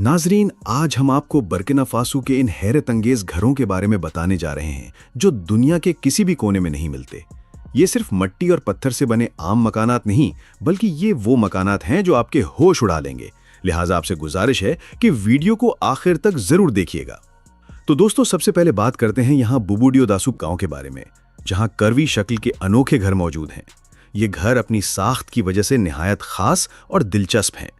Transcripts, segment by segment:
नाजरीन, आज हम आपको बर्किना फासो के इन हैरत अंगेज घरों के बारे में बताने जा रहे हैं जो दुनिया के किसी भी कोने में नहीं मिलते। ये सिर्फ मट्टी और पत्थर से बने आम मकानात नहीं, बल्कि ये वो मकानात हैं जो आपके होश उड़ा लेंगे। लिहाजा आपसे गुजारिश है कि वीडियो को आखिर तक जरूर देखिएगा। तो दोस्तों, सबसे पहले बात करते हैं यहाँ बुबुडियो दासू गांव के बारे में, जहाँ करवी शक्ल के अनोखे घर मौजूद हैं। ये घर अपनी साख्त की वजह से निहायत खास और दिलचस्प हैं।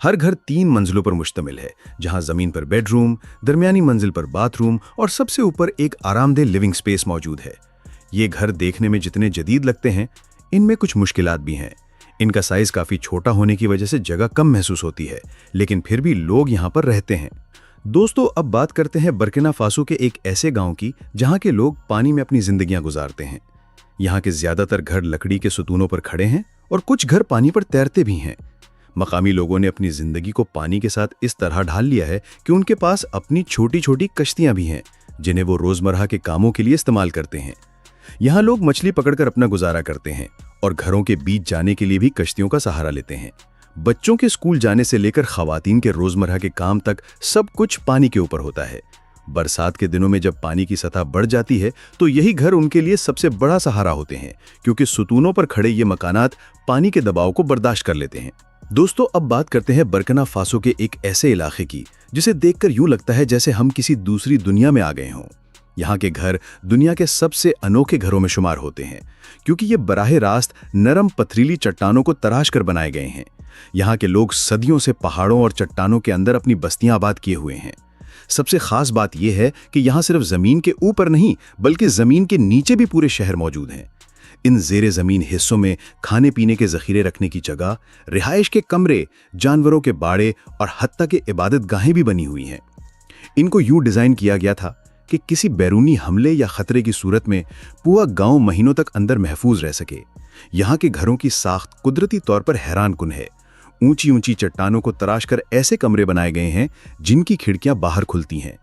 हर घर 3 मंजिलों पर मुश्तमिल है, जहां जमीन पर बेडरूम, दरमियानी मंजिल पर बाथरूम और सबसे ऊपर एक आरामदेह लिविंग स्पेस मौजूद है। ये घर देखने में जितने जदीद लगते हैं, इनमें कुछ मुश्किलात भी हैं। इनका साइज काफी छोटा होने की वजह से जगह कम महसूस होती है, लेकिन फिर भी लोग यहाँ पर रहते हैं। दोस्तों, अब बात करते हैं बर्किना फासो के एक ऐसे गाँव की जहाँ के लोग पानी में अपनी जिंदगियां गुजारते हैं। यहाँ के ज्यादातर घर लकड़ी के सुतूनों पर खड़े हैं और कुछ घर पानी पर तैरते भी हैं। मकामी लोगों ने अपनी जिंदगी को पानी के साथ इस तरह ढाल लिया है कि उनके पास अपनी छोटी छोटी कश्तियां भी हैं, जिन्हें वो रोजमर्रा के कामों के लिए इस्तेमाल करते हैं। यहाँ लोग मछली पकड़कर अपना गुजारा करते हैं और घरों के बीच जाने के लिए भी कश्तियों का सहारा लेते हैं। बच्चों के स्कूल जाने से लेकर खवातीन के रोजमर्रा के काम तक सब कुछ पानी के ऊपर होता है। बरसात के दिनों में जब पानी की सतह बढ़ जाती है तो यही घर उनके लिए सबसे बड़ा सहारा होते हैं, क्योंकि सुतूनों पर खड़े ये मकानात पानी के दबाव को बर्दाश्त कर लेते हैं। दोस्तों, अब बात करते हैं बर्किना फासो के एक ऐसे इलाके की जिसे देखकर यूं लगता है जैसे हम किसी दूसरी दुनिया में आ गए हों। यहाँ के घर दुनिया के सबसे अनोखे घरों में शुमार होते हैं, क्योंकि ये बराह रास्त नरम पथरीली चट्टानों को तराश कर बनाए गए हैं। यहाँ के लोग सदियों से पहाड़ों और चट्टानों के अंदर अपनी बस्तियां आबाद किए हुए हैं। सबसे खास बात यह है कि यहाँ सिर्फ जमीन के ऊपर नहीं, बल्कि जमीन के नीचे भी पूरे शहर मौजूद हैं। इन ज़ेरे ज़मीन हिस्सों में खाने पीने के ज़ख़ीरे रखने की जगह, रिहाइश के कमरे, जानवरों के बाड़े और हत्ता के इबादत गाहें भी बनी हुई हैं। इनको यूं डिज़ाइन किया गया था कि किसी बैरूनी हमले या ख़तरे की सूरत में पूरा गांव महीनों तक अंदर महफूज रह सके। यहाँ के घरों की साख्त कुदरती तौर पर हैरान कुन है। ऊंची ऊंची चट्टानों को तराश कर ऐसे कमरे बनाए गए हैं जिनकी खिड़कियां बाहर खुलती हैं।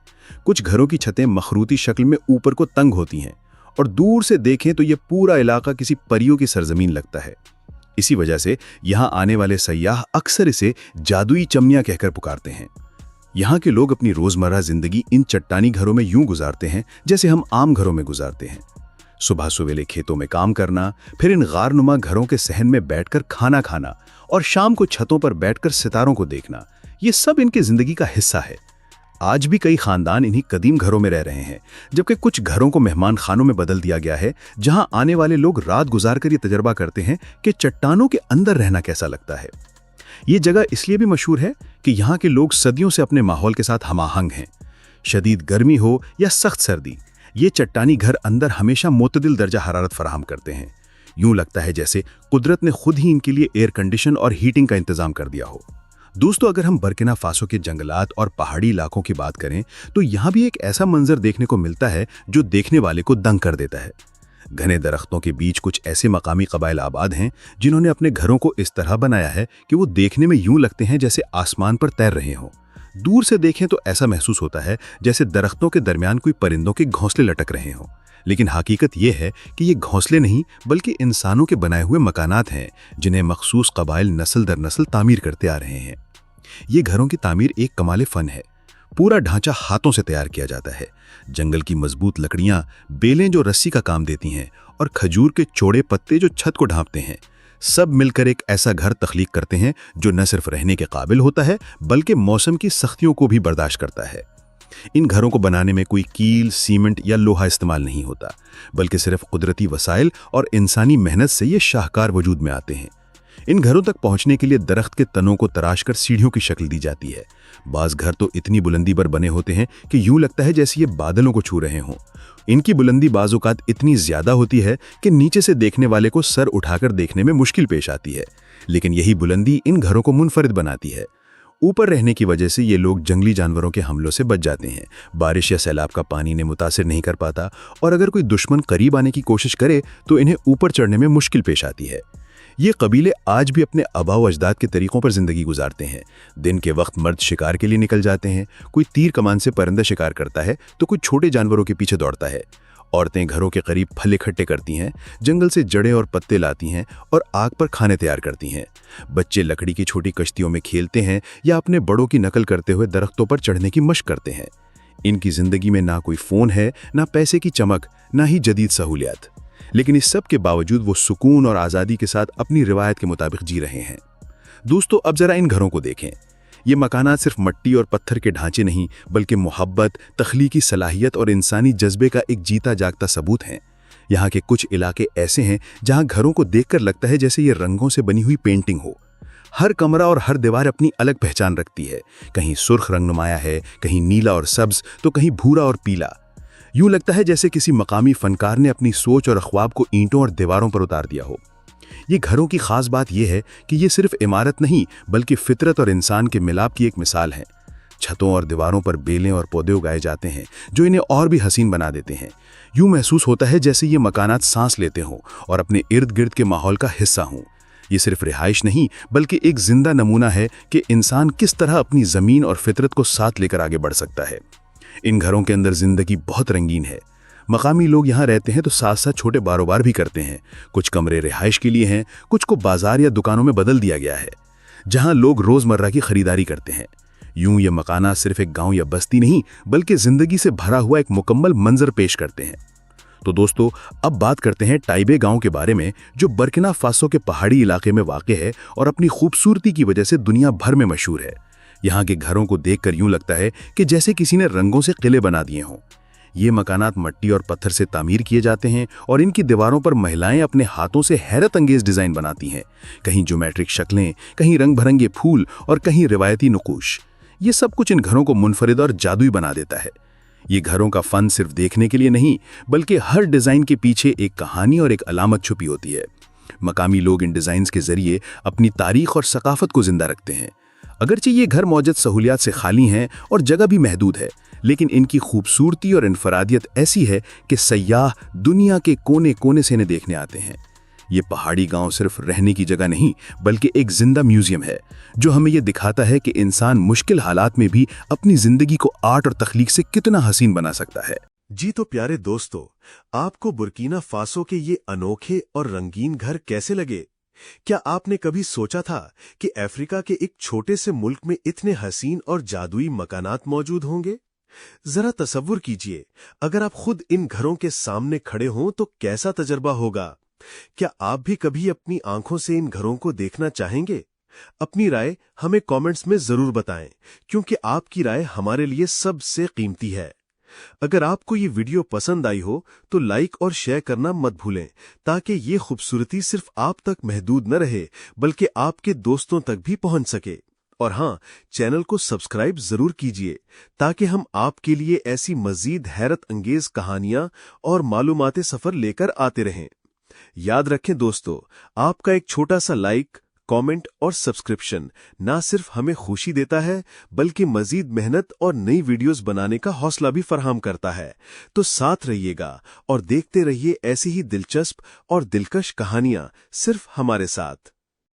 कुछ घरों की छतें मखरूती शक्ल में ऊपर को तंग होती हैं और दूर से देखें तो ये पूरा इलाका किसी परियों की सरजमीन लगता है। इसी वजह से यहाँ आने वाले सयाह अक्सर इसे जादुई चमनियाँ कहकर पुकारते हैं। यहाँ के लोग अपनी रोजमर्रा जिंदगी इन चट्टानी घरों में यूं गुजारते हैं जैसे हम आम घरों में गुजारते हैं। सुबह सवेरे खेतों में काम करना, फिर इन गारनुमा घरों के सहन में बैठकर खाना खाना और शाम को छतों पर बैठकर सितारों को देखना, ये सब इनकी जिंदगी का हिस्सा है। आज भी कई खानदान इन्हीं कदीम घरों में रह रहे हैं, जबकि कुछ घरों को मेहमान खानों में बदल दिया गया है, जहां आने वाले लोग रात गुजार कर ये तजर्बा करते हैं कि चट्टानों के अंदर रहना कैसा लगता है। ये जगह इसलिए भी मशहूर है कि यहाँ के लोग सदियों से अपने माहौल के साथ हमाहंग हैं। शदीद गर्मी हो या सख्त सर्दी, ये चट्टानी घर अंदर हमेशा मोतदिल दर्जा हरारत फराहम करते हैं। यूं लगता है जैसे कुदरत ने खुद ही इनके लिए एयर कंडीशन और हीटिंग का इंतजाम कर दिया हो। दोस्तों, अगर हम बर्किना फासो के जंगलात और पहाड़ी इलाकों की बात करें तो यहाँ भी एक ऐसा मंजर देखने को मिलता है जो देखने वाले को दंग कर देता है। घने दरख्तों के बीच कुछ ऐसे मकामी कबाइल आबाद हैं जिन्होंने अपने घरों को इस तरह बनाया है कि वो देखने में यूं लगते हैं जैसे आसमान पर तैर रहे हों। दूर से देखें तो ऐसा महसूस होता है जैसे दरख्तों के दरमियान कोई परिंदों के घोंसले लटक रहे हों। लेकिन हकीकत यह है कि ये घोंसले नहीं, बल्कि इंसानों के बनाए हुए मकानात हैं जिन्हें मखसूस कबाइल नस्ल दर नस्ल तामीर करते आ रहे हैं। ये घरों की तामीर एक कमाल फन है। पूरा ढांचा हाथों से तैयार किया जाता है। जंगल की मजबूत लकड़ियां, बेलें जो रस्सी का काम देती हैं, और खजूर के चौड़े पत्ते जो छत को ढांपते हैं, सब मिलकर एक ऐसा घर तख्लीक करते हैं जो न सिर्फ रहने के काबिल होता है, बल्कि मौसम की सख्तियों को भी बर्दाश्त करता है। इन घरों को बनाने में कोई कील, सीमेंट या लोहा इस्तेमाल नहीं होता, बल्कि सिर्फ कुदरती वसाइल और इंसानी मेहनत से ये शाहकार वजूद में आते हैं। इन घरों तक पहुंचने के लिए दरख्त के तनों को तराश कर सीढ़ियों की शक्ल दी जाती है। बाज घर तो इतनी बुलंदी पर बने होते हैं कि यूं लगता है जैसे ये बादलों को छू रहे हों। इनकी बुलंदी बाज़-औक़ात इतनी ज्यादा होती है कि नीचे से देखने वाले को सर उठाकर देखने में मुश्किल पेश आती है, लेकिन यही बुलंदी इन घरों को मुनफरिद बनाती है। ऊपर रहने की वजह से ये लोग जंगली जानवरों के हमलों से बच जाते हैं। बारिश या सैलाब का पानी इन्हें मुतासिर नहीं कर पाता, और अगर कोई दुश्मन करीब आने की कोशिश करे तो इन्हें ऊपर चढ़ने में मुश्किल पेश आती है। ये कबीले आज भी अपने आबा व अजदाद के तरीक़ों पर ज़िंदगी गुजारते हैं। दिन के वक्त मर्द शिकार के लिए निकल जाते हैं, कोई तीर कमान से परिंदा शिकार करता है तो कोई छोटे जानवरों के पीछे दौड़ता है, औरतें घरों के करीब फल इकट्ठे करती हैं, जंगल से जड़ें और पत्ते लाती हैं और आग पर खाने तैयार करती हैं। बच्चे लकड़ी की छोटी कश्तियों में खेलते हैं या अपने बड़ों की नकल करते हुए दरख्तों पर चढ़ने की मशक करते हैं। इनकी जिंदगी में ना कोई फोन है, ना पैसे की चमक, ना ही जदीद सहूलियत, लेकिन इस सब के बावजूद वो सुकून और आज़ादी के साथ अपनी रिवायत के मुताबिक जी रहे हैं। दोस्तों, अब जरा इन घरों को देखें। ये मकानात सिर्फ मट्टी और पत्थर के ढांचे नहीं, बल्कि मोहब्बत, तख्लीकी सलाहियत और इंसानी जज्बे का एक जीता जागता सबूत हैं। यहाँ के कुछ इलाके ऐसे हैं जहाँ घरों को देखकर लगता है जैसे ये रंगों से बनी हुई पेंटिंग हो। हर कमरा और हर दीवार अपनी अलग पहचान रखती है। कहीं सुर्ख रंग नुमाया है, कहीं नीला और सब्ज, तो कहीं भूरा और पीला। यूं लगता है जैसे किसी मकामी फनकार ने अपनी सोच और ख्वाब को ईंटों और दीवारों पर उतार दिया हो। ये घरों की खास बात यह है कि ये सिर्फ इमारत नहीं, बल्कि फितरत और इंसान के मिलाप की एक मिसाल है। छतों और दीवारों पर बेलें और पौधे उगाए जाते हैं जो इन्हें और भी हसीन बना देते हैं। यूं महसूस होता है जैसे ये मकानात सांस लेते हों और अपने इर्द गिर्द के माहौल का हिस्सा हों। ये सिर्फ रिहाइश नहीं, बल्कि एक जिंदा नमूना है कि इंसान किस तरह अपनी ज़मीन और फितरत को साथ लेकर आगे बढ़ सकता है। इन घरों के अंदर जिंदगी बहुत रंगीन है। मकामी लोग यहाँ रहते हैं तो साथ साथ छोटे कारोबार भी करते हैं। कुछ कमरे रिहाइश के लिए हैं, कुछ को बाजार या दुकानों में बदल दिया गया है, जहाँ लोग रोजमर्रा की खरीदारी करते हैं। यूं ये मकाना सिर्फ एक गांव या बस्ती नहीं, बल्कि जिंदगी से भरा हुआ एक मुकम्मल मंजर पेश करते हैं। तो दोस्तों, अब बात करते हैं टाइबे गांव के बारे में, जो बर्किना फासो के पहाड़ी इलाके में वाक़ है और अपनी खूबसूरती की वजह से दुनिया भर में मशहूर है। यहाँ के घरों को देखकर यूं लगता है कि जैसे किसी ने रंगों से किले बना दिए हों। ये मकानात मट्टी और पत्थर से तामीर किए जाते हैं और इनकी दीवारों पर महिलाएं अपने हाथों से हैरत अंगेज डिजाइन बनाती हैं। कहीं ज्योमेट्रिक शक्लें, कहीं रंग भरंगे फूल और कहीं रिवायती नुकूश। ये सब कुछ इन घरों को मुनफरिद और जादुई बना देता है। ये घरों का फन सिर्फ देखने के लिए नहीं, बल्कि हर डिजाइन के पीछे एक कहानी और एक अलामत छुपी होती है। मकामी लोग इन डिजाइन्स के जरिए अपनी तारीख और सकाफत को जिंदा रखते हैं। अगरचे ये घर मौजूद सहूलियात से खाली हैं और जगह भी महदूद है, लेकिन इनकी खूबसूरती और इनफरादियत ऐसी है कि सयाह दुनिया के कोने कोने से इन्हें देखने आते हैं। ये पहाड़ी गांव सिर्फ रहने की जगह नहीं, बल्कि एक जिंदा म्यूजियम है, जो हमें ये दिखाता है कि इंसान मुश्किल हालात में भी अपनी जिंदगी को आर्ट और तख्लीक से कितना हसीन बना सकता है। जी तो प्यारे दोस्तों, आपको बुर्किना फासो के ये अनोखे और रंगीन घर कैसे लगे? क्या आपने कभी सोचा था कि अफ्रीका के एक छोटे से मुल्क में इतने हसीन और जादुई मकानात मौजूद होंगे? जरा तसव्वुर कीजिए, अगर आप खुद इन घरों के सामने खड़े हों तो कैसा तजर्बा होगा। क्या आप भी कभी अपनी आंखों से इन घरों को देखना चाहेंगे? अपनी राय हमें कमेंट्स में जरूर बताएं, क्योंकि आपकी राय हमारे लिए सबसे कीमती है। अगर आपको ये वीडियो पसंद आई हो तो लाइक और शेयर करना मत भूलें, ताकि ये खूबसूरती सिर्फ आप तक महदूद न रहे, बल्कि आपके दोस्तों तक भी पहुंच सके। और हाँ, चैनल को सब्सक्राइब जरूर कीजिए, ताकि हम आपके लिए ऐसी मजीद हैरत अंगेज कहानियां और मालूमाती सफर लेकर आते रहें। याद रखें दोस्तों, आपका एक छोटा सा लाइक, कमेंट और सब्सक्रिप्शन ना सिर्फ हमें खुशी देता है, बल्कि मजीद मेहनत और नई वीडियोस बनाने का हौसला भी फराहम करता है। तो साथ रहिएगा और देखते रहिए ऐसी ही दिलचस्प और दिलकश कहानियां सिर्फ हमारे साथ।